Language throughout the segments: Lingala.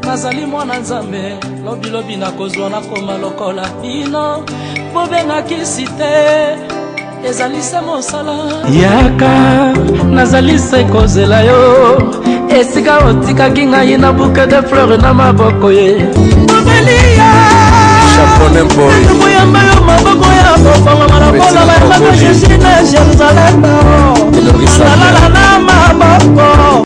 Nazali mwana nzambe lobi lobi na kozwa na koma lokola bino bobenga kisite ezali se mosala yaka nazali se kozela yo esika otikaki ngai na bouquet de fleurs na maboko ye bobelia japonais boy moyamba yo maboko ya bopanga malakola bayamba jésus na Jérusalem la na maboko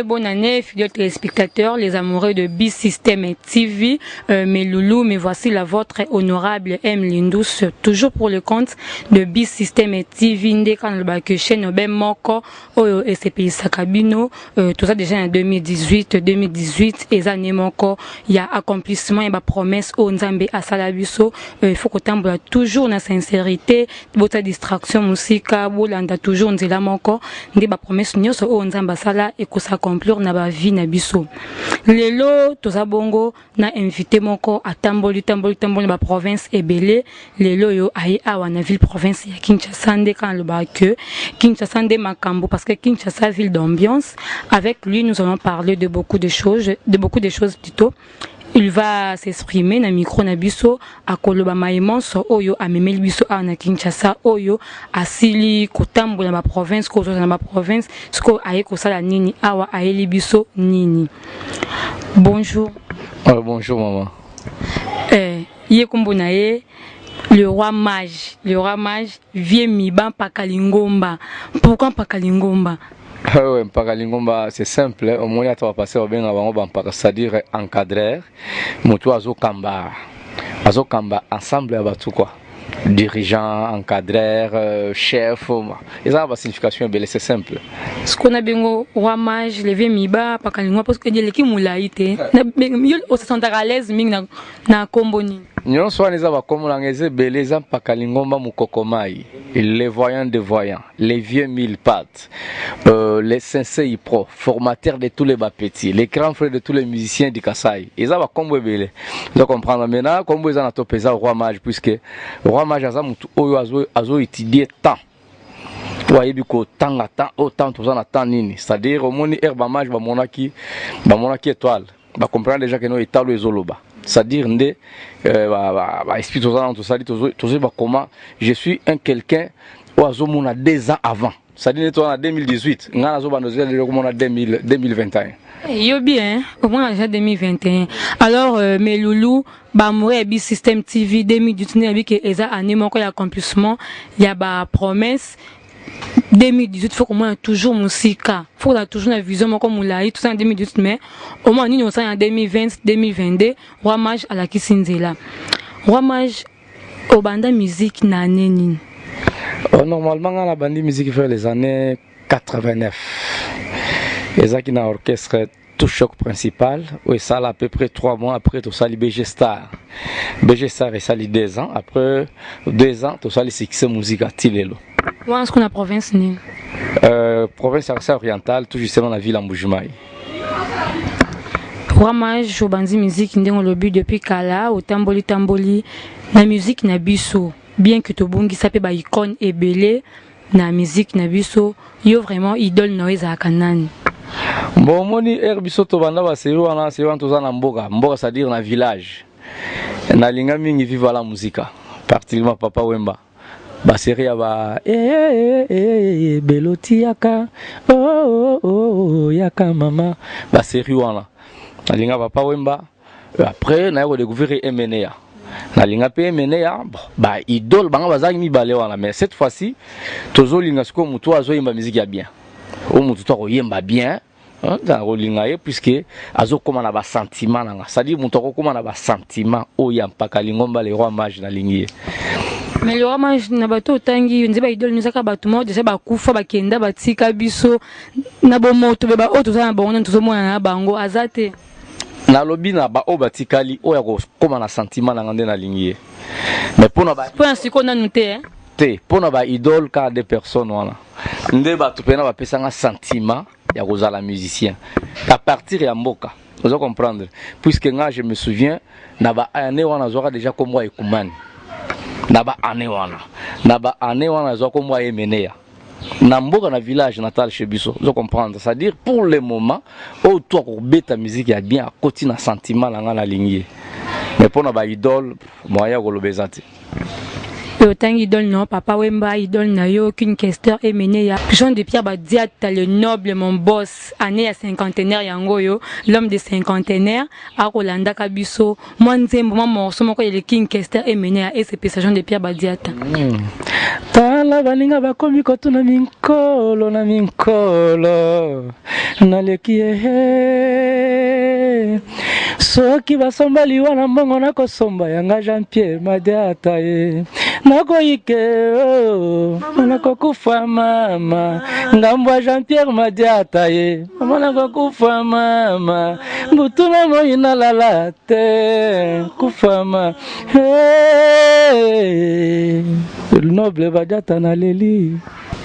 Bonne année, fidèles téléspectateurs, les amoureux de B-System TV, mes loulous, mais voici la vôtre honorable M. Lindous, toujours pour le compte de B-System TV, Ndé Kanalbake, chaîne Ben Moko, SCPI Sakabino, tout ça déjà en 2018, et ça Moko, il y a accomplissement, il y a promesse au Nzambe à Salabiso, il faut qu'on tamboule toujours la sincérité, votre distraction musique, bolanda toujours Nzela Moko, Ndé ba promesse nyos au Nzamba Sala et que ça conclure na ba vie na biso. Lelo toza bongo na invité moko à tamboli ba province ebele lelo yo ai awa na ville province ya Kinshasa nde kan le ba que Kinshasa nde makambo parce que Kinshasa ville d'ambiance. Avec lui nous allons parler de beaucoup de choses plutôt. Il va s'exprimer na micro na biso akoloba maimonso oyo amemeli biso na Kinshasa oyo asili kotambola na province ko na ma province sko aye ko sala nini awa aeli biso nini. Bonjour. Bonjour maman. Yé kombo na ye le roi mage vie miban pakalingomba. Pourquoi pakalingomba? Oui, Pakalingomba, c'est simple. Au moins, il va passer au bien avant, c'est-à-dire encadreur. Moto Azokamba, ensemble, avec tout quoi. Dirigeant, encadreur, chef. Et ça a une signification belle, c'est simple. Ce qu'on a bien au roi mage, levé miba, Pakalingomba, parce que l'équipe moulaïté. On se sent à l'aise, na komboni. Nous sommes les Beleza Pakalingomba Mukokomai, les voyants de voyants, les vieux mille pattes, les sensei pro, formateurs de tous les bapétis, les grands frères de tous les musiciens du Kassai. Ils ont comme belé. Vous comprenez maintenant comment ils ont topé ça au roi mage, puisque roi mage a étudié tant. Vous voyez que tant à temps, autant tout ça temps nini. C'est-à-dire au moins herbe mage ba monaki étoile. Ba comprendre déjà que nous étalons les zoloba. C'est-à-dire comment je suis un quelqu'un oiseau mon a 2 ans avant. C'est-à-dire que en 2018, on a 2021. Yo bien, au moins déjà 2021. Alors mes loulous, ba mourir bi système TV 2018 avec eza année mon accomplissement, il y a ba promesse 2018 faut qu'on ait toujours musique, faut qu'on ait toujours la vision comme on l'a tout ça en 2018 mais au moins nous sommes en 2020 2022 roi mage à la Kisinzela roi mage au banda musique na neni. Normalement on a bandi musique vers les années 89 et ça qui n'a orchestre tout choc principal et ça à peu près 3 mois après tout ça les BG Star et ça les 2 ans après 2 ans tout ça les succès musique à Tilelo. Où est-ce qu'on a province ni? Province orientale, tout justement la ville en Boujmaï. Roi mage au bandi musique ndenge le but depuis kala au tamboli na musique na biso bien que to bongi ça peut ba icône et belé na musique na biso yo vraiment idole noise à kanani. Bon moni herbiso to banda ba séro wana séro to za na mboka c'est-à-dire na village. Na linga mingi viva la musique. Particulièrement Papa Wemba. Baseri aba beloti yaka oh yaka mama baseri wana nalinga Papa Wemba après na yo découvrir MNA nalinga pe MNA ba idole banga bazaki mibale wana mais cette fois-ci tozo linga siko mutu azo yemba musique ya bien o mutu to yemba bien dans rolinga ye puisque azo koma na ba sentiment nanga c'est-à-dire mutu ko koma na ba sentiment o ya Pakalingomba le roi mage na lingi. Mais le roi mage na bato tangi nzeba idole nuzaka bato mo déjà ba kufa ba kenda batika biso na bomoto be ba o to za na bongo to mona na bango azate na lobi na ba o batikali o ya ko koma na sentiment na ngande na lingi mais pona ba pona siko na nute te pona ba idole ka des personnes wana nde ba to pena ba pesanga sentiment ya kozala musicien à partir ya mboka vous comprendre puisque nga je me souviens na ba année wana zoka déjà comme moi ekumani na ba année wana zoka comme moi emenea na mboka na village natal chez biso vous comprendre c'est-à-dire pour le moment au toi ko beta musique ya bien à côté na sentiment na nga na lingi mais pour na ba idole moya ko lobezati autant idole non papa Wemba idole na yo qu'une question est menée ya Jean de Pierre Badiata le noble mon boss année à cinquantenaire yango yo l'homme de cinquantenaire a Rolanda Kabiso moi nzembo moi morceau moko le king question est menée à SCP Jean de Pierre Badiata tala balinga bakomi kotuna minkolo na lekie soki basomba liwa na mbongo na kosomba yanga Jean-Pierre Badiata nakoyike nakokufa mama ngambwa Jean-Pierre Badiata mama nakokufa mama mbutuna moi nalala te kufa mama le noble Badiata na leli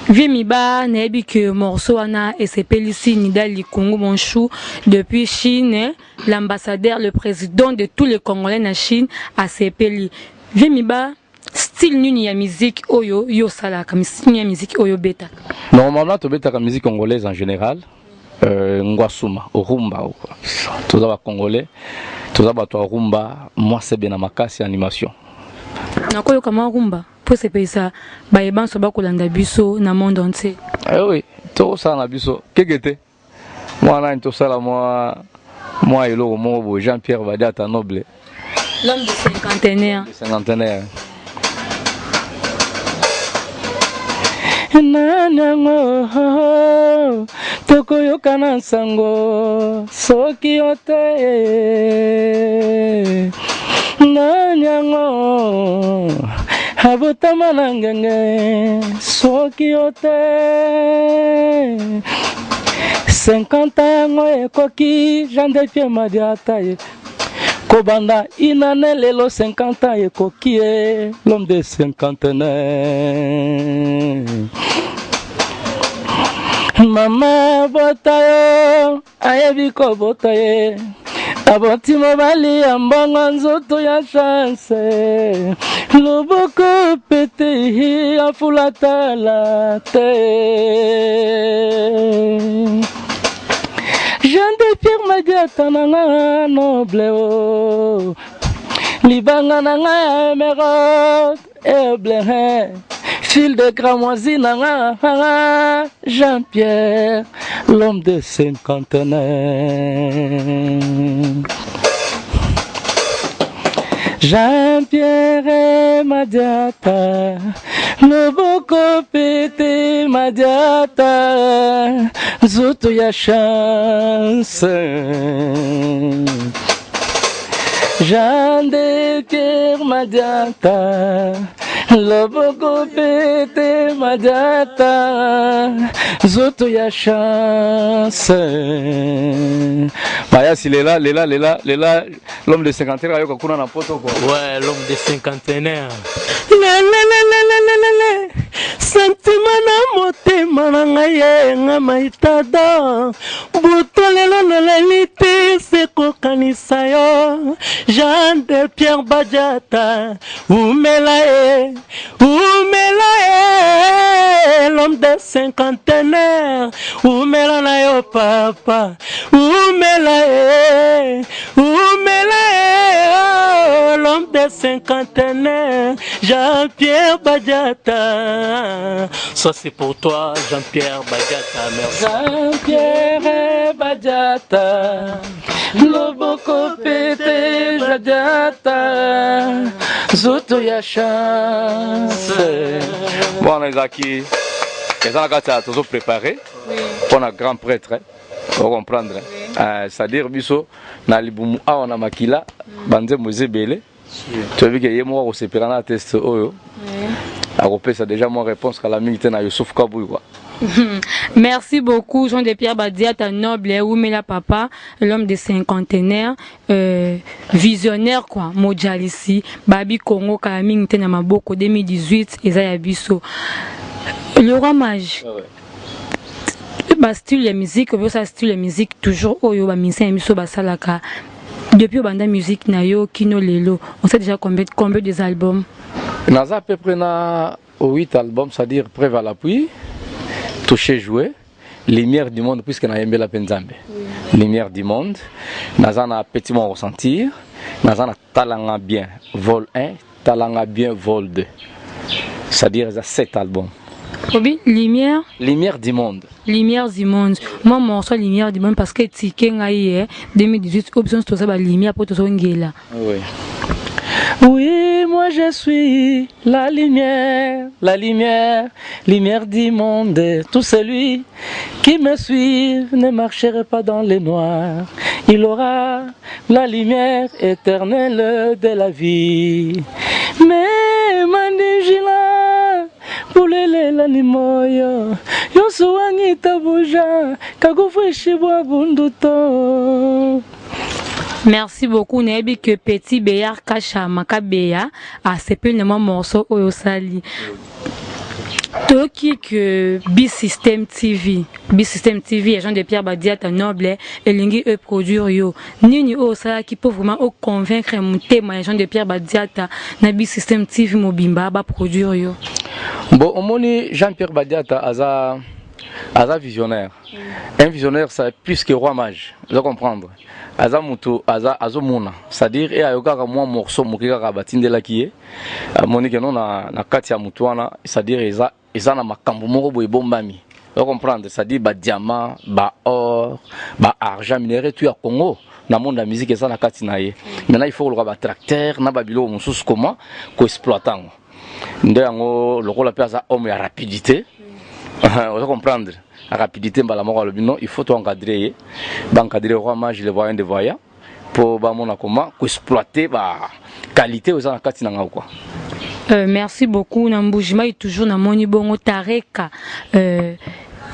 Vimiba naebi que morceau wana SCP Nidali Congo mon chou depuis Chine l'ambassadeur le président de tous les Congolais na Chine a SCP Vimiba style nini ya musique oyo yo sala comme style ya musique oyo beta normalement to beta ka musique congolaise en général ngwasuma rumba tous les Congolais tous les rumba moi c'est bien na makasi animation na koyo kama rumba pour se pesa ba ebanso ba kolanda biso na monde entier oui to ça na biso kekete moi na to sala moi elo mo Jean-Pierre Badiata noble l'homme de cinquantenaire nanyango tokoyoka na nsango soki ote nanyango abotama na ngenge soki ote 50 yango ekoki Jean de Pierre Badiata Kobanda inane lelo 50 ans ekoki l'homme de cinquantenaire mama botayo ayebi ko botaye aboti mobali ambongo nzoto ya chance loboko pete afulatala te Jean de Pierre Badiata nanga noble o libanga nanga emeraude et bleu fil de cramoisi nanga Jean-Pierre l'homme de cinquantenaire Jean-Pierre Badiata loboko pete Badiata zoto ya chance Jean de Pierre Badiata loboko pete Badiata zoto ya chance Maya si lela l'homme de cinquantenaire ayoka kuna na poto quoi. Ouais, l'homme de cinquantenaire. Sentiment na motema na ngai nga maitada butolelo na lelite sekokanisa yo Jean de Pierre Badiata umela l'homme de cinquantenaire umela na yo papa umela l'homme de cinquantenaire Jean-Pierre Badiata. Ça c'est pour toi Jean-Pierre Badiata, merci. Jean-Pierre Badiata loboko pete Badiata zoto ya chance. Bon les acquis les gens toujours préparés pour un grand prêtre vous comprendre c'est-à-dire biso na libumu awa na makila banze mozebele tu as vu que yemo ko sepera na test oyo akopesa déjà mon réponse à la minute na Youssouf Kabouy quoi. Merci beaucoup Jean de Pierre Badiata noble Oumela papa l'homme de cinquantenaire visionnaire quoi mojalisi babi Congo ka minute na maboko 2018 eza ya biso le roi mage ba style de musique ça style de musique toujours oyo ba musicien miso ba salaka depuis banda musique na yo kino lelo on sait déjà combien des albums naza à peu près na 8 albums, c'est-à-dire Preuve à l'appui, Toucher jouer, Lumière du monde puisque na yembela penzambe. Lumière du monde, naza na Petit mon ressentir, naza na Talanga bien vol 1, Talanga bien vol 2. C'est-à-dire ça 7 albums. Obi, lumière du monde. Lumière du monde. Moi, mon morceau Lumière du monde parce que Tikenga 2018, option tout ça, lumière pour tout ça. Oui. Oui, moi je suis la lumière du monde. Tout celui qui me suit ne marcherait pas dans les noirs. Il aura la lumière éternelle de la vie. Mais manijila pulele la nimoyo yosuwangi tabuja kagufushi bwa bunduto. Merci beaucoup. Nebi que Petit Béar Kacha Makabeya a sepé le morceau Oyosali. Toki que B-System TV et Jean de Pierre Badiata Noble et Lingi eux produire yo. Nini Osa qui peut vraiment convaincre monter moi Jean de Pierre Badiata na B-System TV Mobimba ba produire yo. Bon, on moni Jean-Pierre Badiata Aza visionnaire. Un visionnaire, c'est plus que roi mage. Vous allez comprendre. Aza mutu, azo muna. C'est-à-dire, et ayoka moi morceau, mukika kabatinde la kie. Moni que non na kati ya mutuana. C'est-à-dire, eza na makambo moko boy bombami. Vous comprendre. C'est-à-dire, ba diamant, ba or, ba argent minéré, tu à Congo. Na monde la musique, eza na kati na ye. Maintenant, il faut le ba tracteur, na babilo musus comment, ko exploitant. Nde yango lokola pe aza homme ya rapidité. Vous comprendre la rapidité il faut encadrer encadrer roi mage les voyants de voyants pour mon comment exploiter la qualité aux en kati na quoi. Merci beaucoup Nambujima est toujours na moni bongo Tareka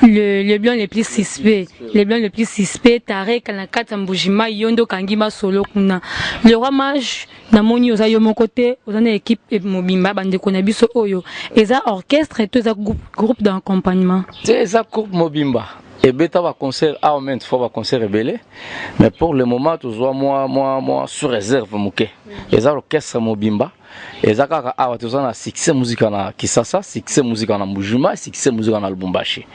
le blanc le plus suspect Tareka na kati Mbujima yondo kangima solo kuna le roi mage na moni oza yo mon côté oza na équipe mobimba bande kona biso oyo eza orchestre et tout ça groupe d'accompagnement c'est ça groupe mobimba et beta va concert à moment fois va concert rebelle mais pour le moment toujours moi sur réserve moké eza orchestre mobimba eza kaka awa toza na succès musique na Kisasa succès musique na Mbujima succès musique na Lubumbashi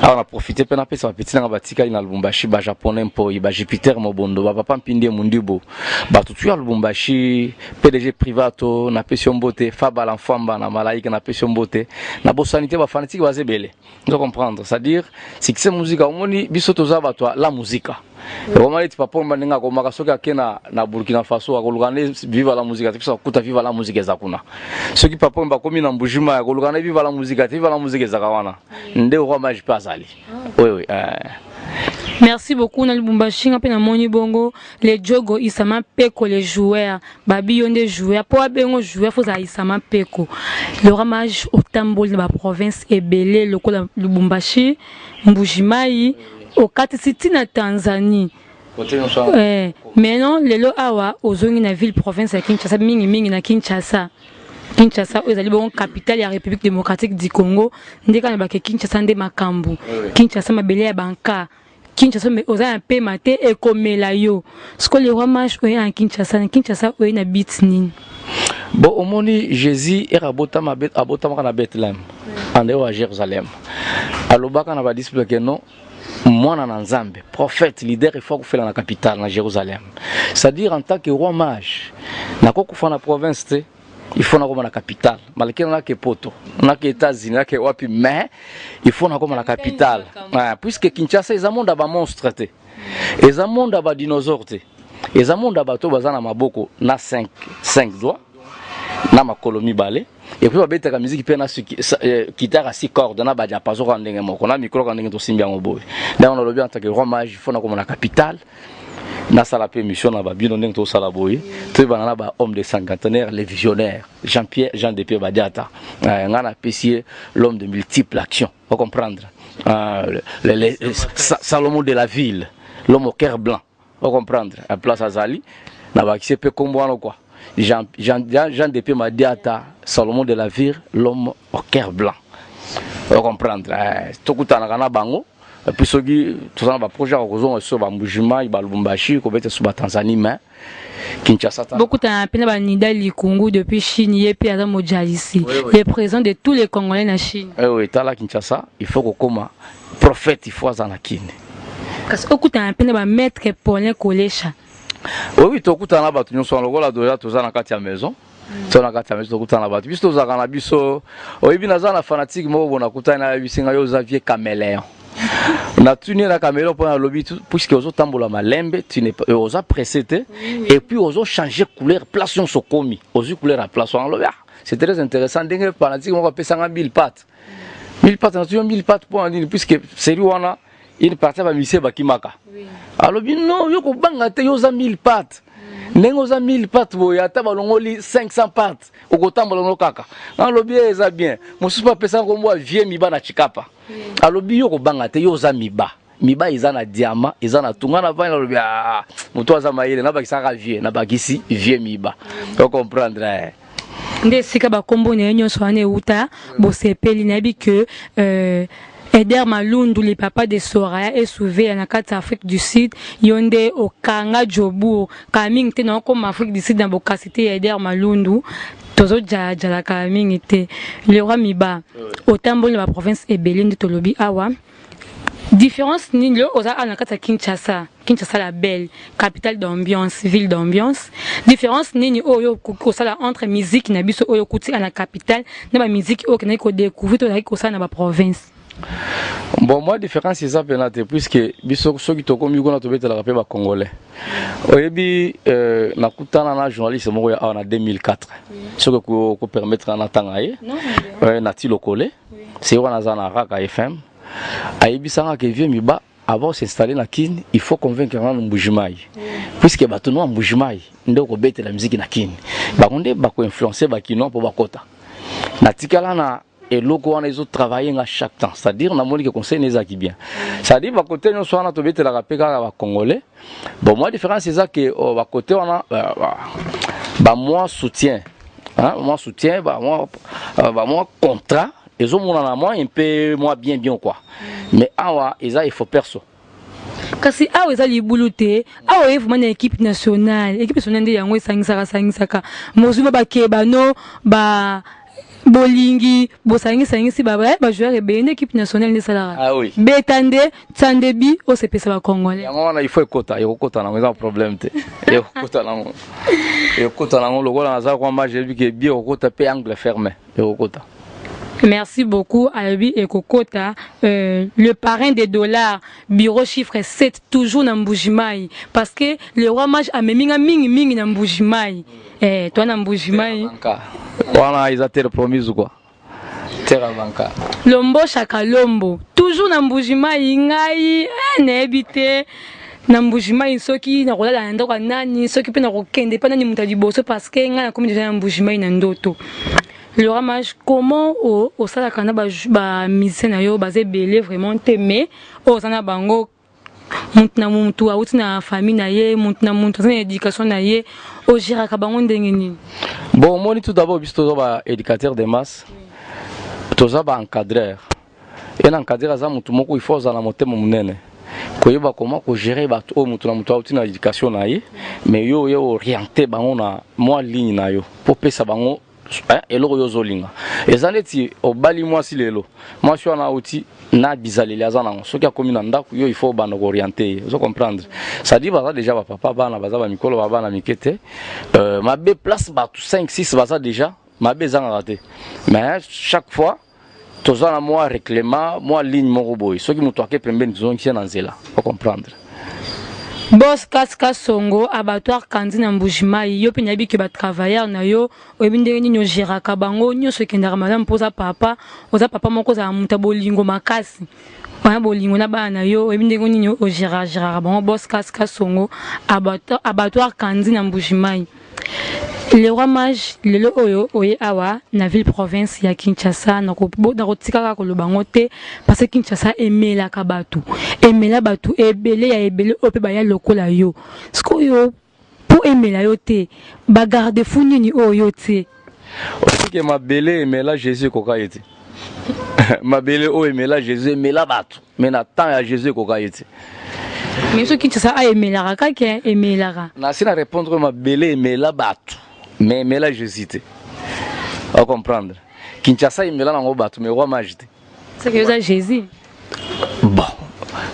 awa na profiter pe na pesa petit na batika na Lubumbashi ba japonais mpoyi ba Jupiter Mobondo ba papa mpindi mundibo ba tutu ya Lubumbashi PDG privato na Pession Mbote Faba l'enfamba na Malaika na Pession Mbote na bosanité ba fanatique ba zebele vous comprendre c'est-à-dire succès musique omoni biso toza ba toi la musique. Comment tu papa mbaninga ko makasoka kena na Burkina Faso akolugane viva la musique tepisa kuta viva la musique ezakuna ceux qui papa mba komi na Mbujima akolugane viva la musique ezakawana nde roi mage pasali oui Merci beaucoup na Lubumbashi ngape na moni bongo les jogo isama peko les joueurs babi yonde joueurs po abengo joueurs faut za isama peko le roi mage au tambol de la province ebele lokola Lubumbashi Mbujimai au Katisiti na Tanzanie. Mais non, les lois awa aux zones na ville province à Kinshasa mingi na Kinshasa. Kinshasa aux alibon capitale la République démocratique du Congo. Ndeka na Kinshasa nde makambu. Kinshasa mabele ya banka. Kinshasa mais aux un peu maté et comme la yo. Ce que le roi mage en Kinshasa na bitnin. Bon omoni Jésus era botama na Bethléem. Ande à Jérusalem. Alobaka na ba disciple que non moi na Nzambe prophète leader il faut faire la capitale na Jérusalem c'est-à-dire en tant que roi mage na ko kufa na province il faut na ko na capitale malgré na ke poto na ke États-Unis na ke wapi mais il faut na ko na capitale puisque Kinshasa est un monde ba monstre te est un monde ba dinosaure te est un monde ba to bazana maboko na 5 doigts na makolomi balé et puis babeta ka musique pe na guitare à 6 cordes na ba diapason ka ndenge moko na micro ka ndenge to simbi yango boy là on a le bien en tant que roi mage il faut na comme la capitale na sala pe mission na ba bino ndenge to sala boy to ba na ba homme de cinquantenaire les visionnaires Jean de Pierre Badiata ngana pesier l'homme de multiples actions faut comprendre Salomon de la ville l'homme au cœur blanc faut comprendre à place Azali na ba qui se peut combo quoi Jean de Pierre Badiata Salomon de la Ville, l'homme au cœur blanc. Vous comprendre. Tout le temps, bango, puis soki tout ça ba projet ko zo ba Mbujima ba Lubumbashi ko bete sur ba Tanzanie mais Kinshasa. Beaucoup de pena ba Nida Likungu depuis Chine yepi à Moja ici. Les présents de tous les Congolais en Chine. Oui, tala Kinshasa, il faut que comme prophète il faut zanakine. Parce que beaucoup de pena ba maître Paulin Kolesha. Oui, to kutana ba tunyo so lokola doya to zana kati ya maison. To na kati ya maison to kutana ba biso za kana biso. Oyebi na zana fanatique mo bona kutana na bisinga yo Xavier Caméléon. Na tuni na caméléon pour lobby puisque ozo tambola malembe tu n'es pas ozo précédé et puis ozo changer couleur place on so komi ozo couleur à place on lobby c'est très intéressant dingue fanatique mo pa pesa 1000 pattes na tu 1000 pattes pour en dire puisque c'est lui wana il partait ba mise ba kimaka alors non yo ko banga te yo za 1000 pattes nengo za 1000 pattes boya ta balongoli 500 pattes okotambola no kaka na lobby eza bien mosusu pa pesa ko mo vie miba na chikapa alobi yo ko banga te yo za miba iza na diamant iza na tunga na vana lobi muto za mayele na bakisaka vie na bakisi vie miba to comprendre nde sika ba kombo ne nyonso ane uta bo sepeli na bi que Eder Malundu, les papas de Soraya et Souvé en Afrique du Sud, yonde au Kanga Jobour, Kaming te non comme Afrique du Sud dans Bokasité Eder Malundu, tozo la Kaming était le roi Miba, au tambour de la province Ebelin de Tolobi Awa. Différence ni le oza anakata Kinshasa la belle capitale d'ambiance ville d'ambiance différence ni oyo ko sala entre musique na biso oyo kuti na capitale na ba musique oyo na ko découvrir to na ko sala na ba province. Bon, moi, différence, c'est ça, puisque ceux qui ont commis la rappel congolais. Oyebi, na kutana na journaliste en 2004. Ce que peut permettre en Tangaye, Nati Lokole, c'est où on a un Raka FM. Ayebi Sanga qui vient Miba, avant de s'installer na Kin, il faut convaincre un Mbujimai. Puisque Batono en Mbujimai, nous avons la musique na Kin. Bakonde, bako influencer Bakino pour Bakota. Natikala na et logo on les autres travailler à chaque temps, c'est-à-dire on a montré que conseil n'est pas bien. C'est-à-dire à côté nous sommes en la rapéga congolais. Bon moi différence c'est ça que à côté on a moi soutien, hein, moi soutien, moi contrat, et autres on a moi un peu moi bien quoi. Mais awa il faut perso. Kasi awa eza libulute awa evuma na équipe nationale nde yango esangisaka mozuma bakebano ba bolingi bosangi baba ba joueur ebene équipe nationale ne salara ah oui betande tsandebi o se pesa ba congolais yango wana il faut ekota na ngeza problème te ekota na lokola na za kwa match ebi ke bi ekota pe angle fermé ekota. Merci beaucoup Albi et Kokota, le parrain des dollars, bureau chiffre 7, toujours dans Mbujimai. Parce que le roi mage a mis mingi dans Mbujimai. Toi dans Mbujimai. Voilà, ils ont été promis ou quoi? Terra banca. Lombo Chakalombo, toujours dans Mbujimai, ngai, n'habite. Na Mbujimai soki na kolala ndoko nani soki pe na kokende pa nani mutadi boso parce que nga na komi déjà na Mbujimai na ndoto. Le ramage comment au salakana ba musicien na yo basé belé vraiment t'aimer au sana bango muntna muntu a utina famille na ye muntna muntu sana éducation na ye au jira ka bango ndenge nini. Bon moi tout d'abord bisto ba éducateur de masse toza ba encadreur et encadreur za mutu moko il faut za na motema munene koyeba comment ko gérer ba to mutu na mutu a utina éducation na ye mais yo orienté bango na moi ligne na yo pour pesa bango et l'eau yozolinga et ça n'est au bali moi si lelo moi je suis en outil na bizaleli azana ce qui a commis nanda yo il faut bano orienter vous comprendre ça dit va déjà papa bana baza ba mikolo ba bana mikete ma be place ba 5 6 baza déjà ma be zanga raté mais chaque fois tous en moi réclamant moi ligne mon robot ce qui me toque pembeni zonki na nzela vous comprendre. Boss Kaska Songo, abattoir Kandi na Mbujimai, yo penyabi ke ba travailleur na yo, oyebinde ni nyo jiraka bango, nyo so kendara madame poza papa, oza papa moko za muta bolingo makasi. Wana bolingo na bana yo, oyebinde ni nyo o jira bango Boss Kaska Songo, abattoir Kandi na Mbujimai. Le roi mage lelo oyo oye awa na ville province ya Kinshasa na kotika ko lobangote parce que Kinshasa emela ka batu ebele ya ebele ope ba ya lokola yo sko yo pour emela yo te ba garde fou nini oyo te aussi que ma belé emela Jésus koka yete mabele o emela Jésus emela bato mais na temps ya Jésus koka yete mais ce qui ça a emelara ka ke emelara na sina répondre mabele emela bato mais emela Jésus te on comprendre Kinshasa emela nango bato mais roi mage te c'est que ça Jésus bon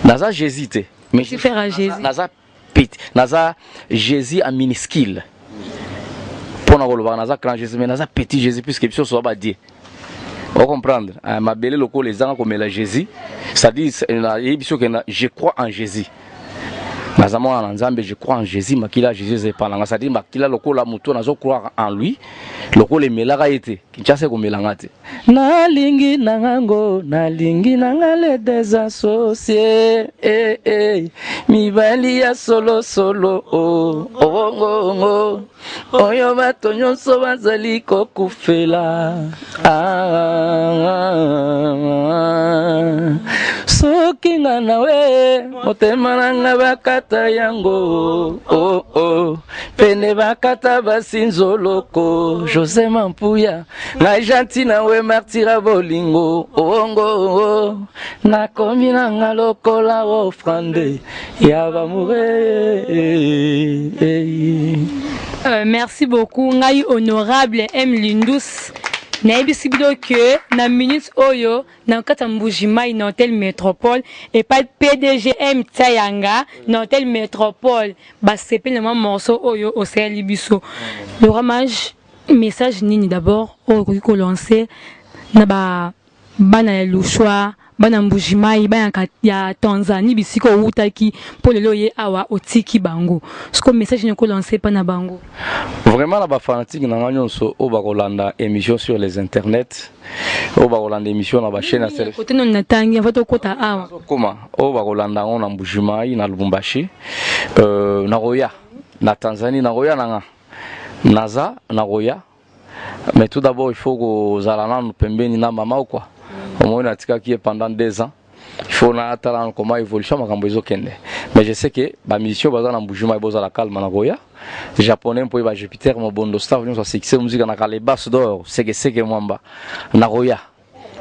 naza Jésus te mais je faire à Jésus naza petit naza Jésus en minuscule pour na koloba naza grand Jésus mais naza petit Jésus puisque biso so ba Dieu. On comprendre. Ma belle loco les gens comme la Jésus, c'est-à-dire je crois en Jésus. Mazamo en Nzambe je crois en Jésus, makila Jésus est parlant. C'est-à-dire makila loco la moto nazo croire en lui. Loco les melaka été. Kinshasa ko melangate. Na lingi nangango, na lingi nangale désassocié. Mi bali ya solo solo oh. Oyo bato nyonso bazali kokufela soki nga nawe motema nanga bakata yango pene bakata basinzoloko José Mampuya ngai gentil nawe martira bolingo ongo nakomi nanga lokola ofrande ya bamure. Merci beaucoup. Ngai honorable M Lindous. Naibi sibido que na minute oyo na kata Mbujimai na hôtel Métropole et pas PDG M Tsayanga na hôtel Métropole ba sepel na morceau oyo au CL biso. Le ramage message nini d'abord au ko lancer na ba bana le choix bana Mbujimai bana ya Tanzanie bisiko utaki pour le loyer awa otiki bango ce que message ne ko lancer pas na bango vraiment la ba fanatique na nyonso o ba kolanda émission sur les internet o ba kolanda émission na ba chaîne à côté non natangi en fait au kota awa comment o ba kolanda on na Mbujimai na Lubumbashi na Roya na Tanzanie na Roya nanga naza na Roya mais tout d'abord il faut que zalana nous pembeni na mama ou quoi. On a qui est pendant 2 ans. Il faut attendre comment évolution mais je sais que ma mission bazana Mbujimai boza la calme na Roya japonais pour ba Jupiter mo bondo staff nous succès musique na kale basse d'or c'est que mwamba na Roya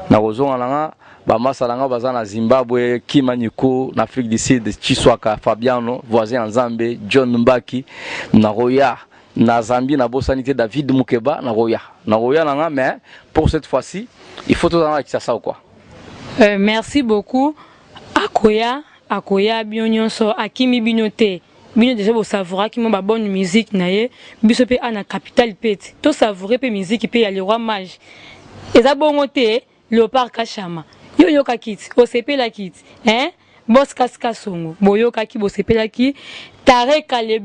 na rozonga nanga ba masalanga bazana Zimbabwe Kimanyiko na Afrique du Sud Chiswaka Fabiano voisin en Zambie John Mbaki na Roya na Zambie na bosanité David Mukeba na Roya nanga mais pour cette fois-ci il faut tout avoir ça ou quoi. Merci beaucoup. Akoya Bionyonso Akimi Binote. Bino déjà vous savourer qui m'a bonne musique naie. Biso pe ana capital pet. To savourer pe musique pe ya le roi mage. Eza bongote Léopard Kachama. Yo kakit, osepe la kit. Hein? Boss Kaska Songo. Boyo kaki bosepe la ki. Tareka le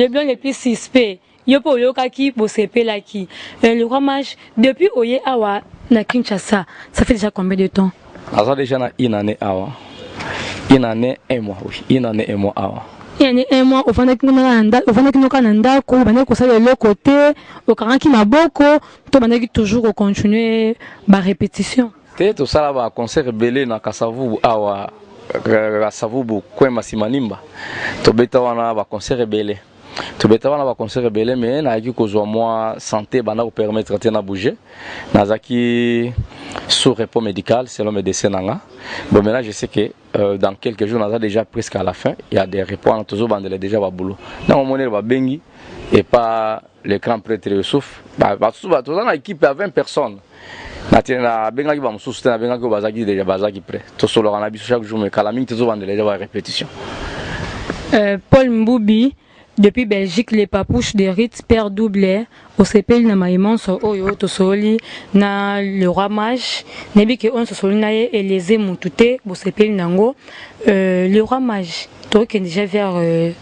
blanc le plus suspect. Yopo Yokaki, Bosepe Laki. Le roi mage, depuis Oye Awa, na Kinshasa, ça fait déjà combien de temps? Ça déjà na une année Awa. Une année, 1 mois, oui. Une année, 1 mois Awa. Une année, 1 mois, au fond de Kananda, au fond de l'autre côté, au Karanki Maboko, tout le monde toujours continuer ma répétition. Tout ça va concert belé na Kasavu Awa, Kasavu, Kwema Simanimba. Tout bêta wana va concert belé. Tout bêta wana va concert belé, mais na qui cause moi santé, bana vous permettre de bouger. Nazaki sous repos médical selon médecin nanga. Bon maintenant je sais que dans quelques jours on a déjà presque à la fin, il y a des reports en toujours bandé déjà va boulot. Dans mon va bengi et pas l'écran prêtre Youssouf. Bah tout dans l'équipe à 20 personnes. Maintenant benga qui va me soutenir, benga qui va zaki déjà bazaki prêt. Tout solo on a chaque jour mais calamine toujours bandé déjà va répétition. Paul Mboubi depuis Belgique, les papouches de rites père double au CPL na maïmon so oyo to soli na le roi mage nebi que on so soli na et les émoutouté au CPL nango le roi mage to que déjà vers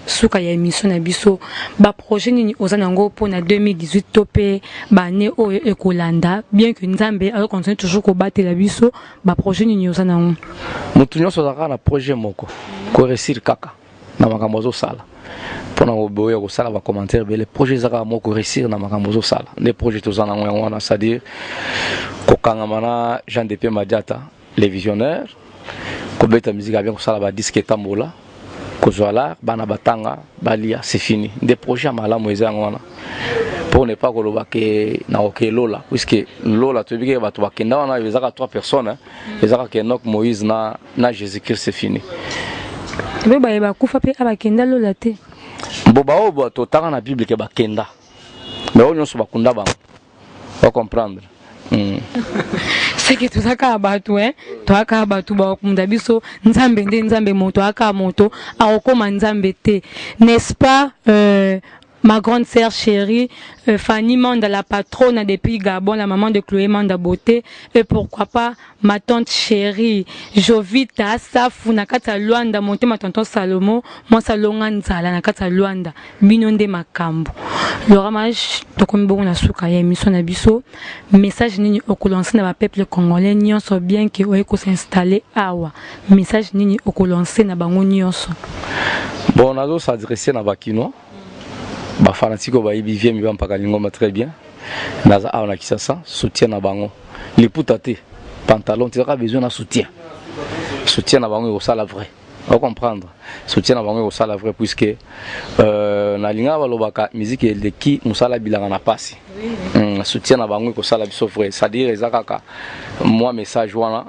souka ya émission na biso ba projet ni ozanango pour na 2018 topé ba né oyo ekolanda bien que Nzambe a continué toujours ko battre la biso ba projet ni ozanango mutunyo so zaka na projet moko ko réussir kaka na makambo zo sala pendant au sala va commentaire les projets zaka moko réussir na makambo zo sala les projets to zana ngwana c'est-à-dire ko kangamana Jean de Pierre Madiata les visionnaires ko beta musique bien ko sala ba disque tambola ko zoala bana batanga balia c'est fini des projets malamu ezanga wana pour ne pas que na lola puisque lola tu bien ba to bakenda wana ezaka 3 personnes ezaka que Enoch Moïse na Jésus-Christ c'est fini be ba kufa pe abakenda lola te boba obo to taka na Bible ke bakenda mais on nyonso bakunda ba va comprendre c'est que tout ça ka batu to aka batu ba kumda biso nzambe nde nzambe moto aka moto akoma nzambe te n'est-ce pas ma grande sœur chérie, Fanny Manda, la patronne depuis Gabon, la maman de Chloé Manda Beauté, et pourquoi pas ma tante chérie, Jovita, Safu, Nakata Luanda, monté ma tonton Salomo, moi Salongan Zala, Nakata Luanda, Binonde Makambo. Le ramage, Tokombo na souka ya émission na biso, message nini okolonse na ba peuple congolais nyonso bien que oeko s'installer awa. Message nini okolonse na bango nyonso. Bon, on a dû s'adresser na bakino. Ba fanatiko ba ibivie mi ba mpaka lingoma très bien. Naza a on a kisasa soutien na bango. Les poutate pantalon tu as besoin de soutien. Soutien na bango au sala vrai. On comprendre. Soutien na bango au sala vrai puisque na linga ba lobaka musique de qui musala bilanga na pasi. Soutien na bango au sala biso vrai. Ça dire ezakaka moi message wana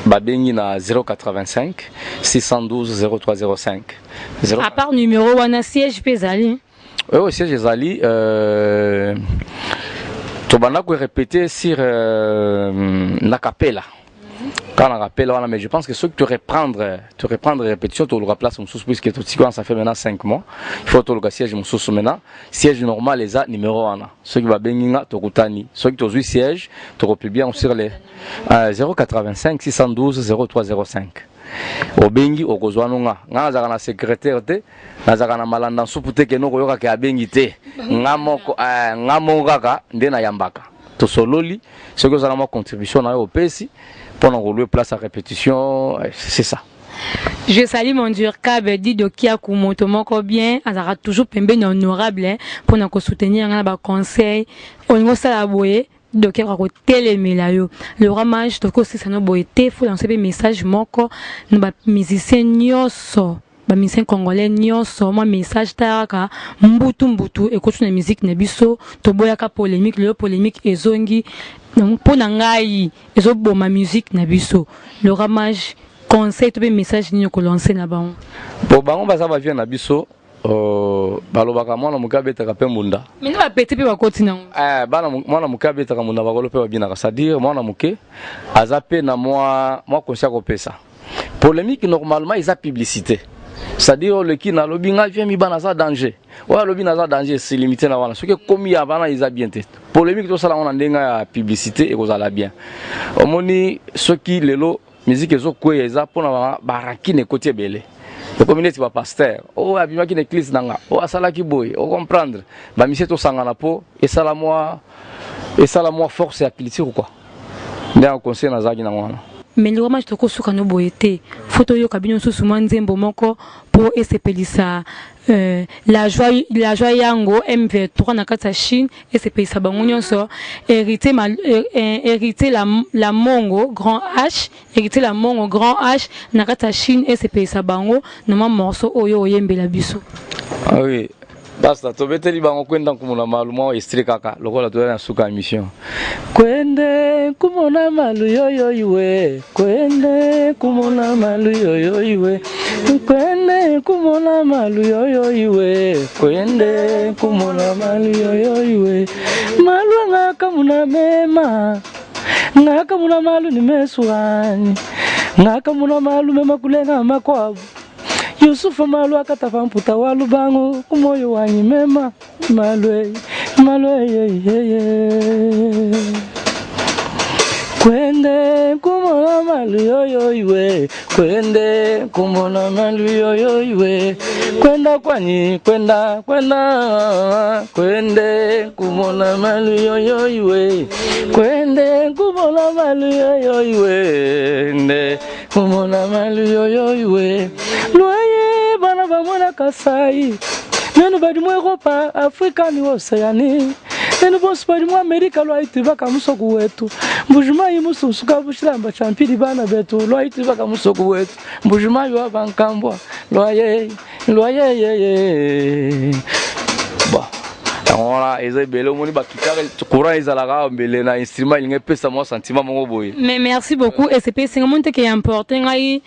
babengi na 085 612 0305. À part numéro wana siège pesali. Oui, siège ezali tobanda ko répéter sur la capella. Quand on rappelle mais je pense que ceux que tu reprendre répétition tu le place sous puisque tout ça fait maintenant 5 mois. Il faut le siège sous maintenant. Siège normal les a numéro 1. Ceux qui va benginga to kutani. Ceux qui to siège tu republier sur les 085 612 0305. Obengi okozwanonga nga zaka na secrétaire te nazaka na malanda supute ke noko yoka ke abengi te ngamoko kaka nde na yambaka to sololi ce que ça ma contribution na yo pesi pour nous louer place à répétition c'est ça. Je salue mon dur Kabe dit de Kia Kumoto moko bien azara toujours pembe honorable pour nous soutenir na ba conseil au niveau ça la boye donc il y a le ramage donc aussi ça nous boité faut lancer des messages moko nous ba musiciens nyoso ba musiciens congolais nyoso moi message taraka mbutu écoute na musique na biso to boyaka polémique le polémique ezongi donc pour ngai ezo boma musique na biso le ramage conseil to be message ni ko lancer na bango bon bango baza ba vient na biso balobaka mwana mukabe taka pe munda mais ba petit pe ba kotina bana mwana mukabe taka munda bakolo pe babina ça dire mwana muke azape na moi conscient ko pesa polémique normalement ils a publicité ça dire le qui na lobinga vient mi bana ça danger wa lobina ça danger c'est limité na wana ce que comme ya bana ils a bien tête polémique to sala on ndenga publicité et kozala bien omoni ce qui lelo musique ezo kweza pona barakine côté belé. Le communauté va pasteur. Oh, abima qui n'église nanga. Oh, asala ki boy. Oh, comprendre. Ba mission to sangana po. Et ça la moi force à culture ou quoi. Bien au conseil na zaki na mwana. Mais le ramage toko suka no boyete. Photo yo kabino susu manzembo moko pour esepelisa la joie yango MV3 na kata Chine esepelisa bango nyonso hériter la mongo grand H hériter la mongo grand H na kata Chine esepelisa bango na morceau oyo oyembela biso. Ah oui. Basta tobeteli bango kwenda kumuna malu mwa extrait kaka lokola toya na suka mission kwende kumuna malu yoyo iwe kwende kumuna malu yoyo iwe kwende kumuna malu yoyo iwe kwende kumuna malu yoyo iwe malu ngaka muna mema ngaka muna malu ni meswani ngaka muna malu mema kulenga makwabu Yusufu malu akatafa mputa walu bango kumoyo wanyi mema malwe kwende kumona malu yoyo iwe kwende kumona malu yoyo iwe kwenda kwanyi kwenda kwende kumona malu yoyo iwe kwende kumona malu yoyo iwe nde kumona malu yoyo iwe loye bana bamona Kasai nenu badi mu Europa Afrika ni Oceani nenu bosi badi mu Amerika lo aiti baka musoku wetu mbujuma yimususuka bushiramba champiri bana betu lo aiti baka musoku wetu mbujuma yo abankambwa loye Voilà, ils ont belé moni ba kitare courant ils ala belé na instrument il ngepé ça moi sentiment mon boy. Mais merci beaucoup et c'est un monte qui est important ngai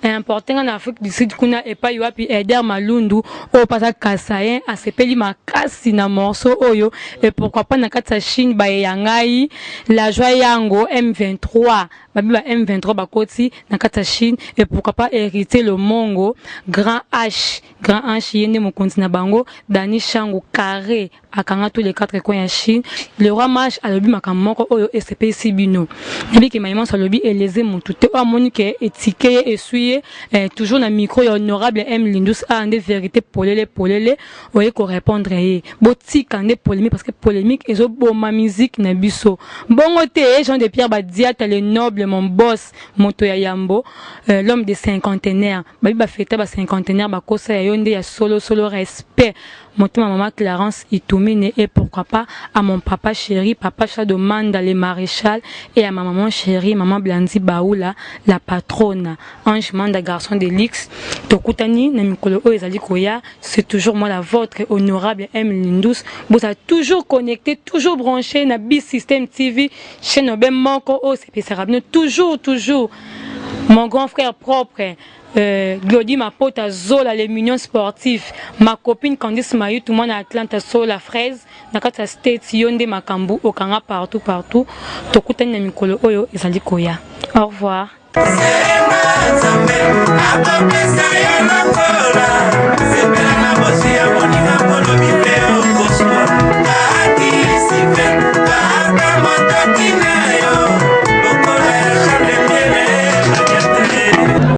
important en Afrique du Sud kuna et pas yoapi Eder Malundu au pasa kasayen a sepeli makasi na morceau oyo et pourquoi pas na katsa Chine ba yangai la joie yango M23 babi ba M23 bakoti na katsa Chine et pourquoi pas hériter le Mongo Grand H yende mo continent bango Dani Shango carré akanga tous les quatre coins en Chine le roi Mach a lobi makamoko oyo SPC Sibino ebi ke maïman so lobi eleze mutute o amonike etike esui toujours na micro honorable M Lindus a des vérités polele oye ko répondre botika ande polémique parce que polémique ezo boma musique na biso bongo te Jean de Pierre Badiata le noble mon boss moto ya Yambo l'homme des cinquantenaires babi ba fêter ba cinquantenaire ba kosa ya yonde ya solo respect moto maman Clarence Itumine et pourquoi pas à mon papa chéri papa Chadomanda le maréchal et à ma maman chérie maman Blandi Baoula la patronne Ange Manda garçon de l'X tokutani na mikolo o ezali koya c'est toujours moi la vôtre honorable M Lindus vous a toujours connecté toujours branché na B System TV chez Nobem Moko o c'est toujours mon grand frère propre Glody ma pote à Zola les mignons sportifs ma copine Candice Mayu tout le monde à Atlanta sur la fraise nakata state yonde makambu okanga partout tokutani na mikolo oyo ezali koya au revoir. C'est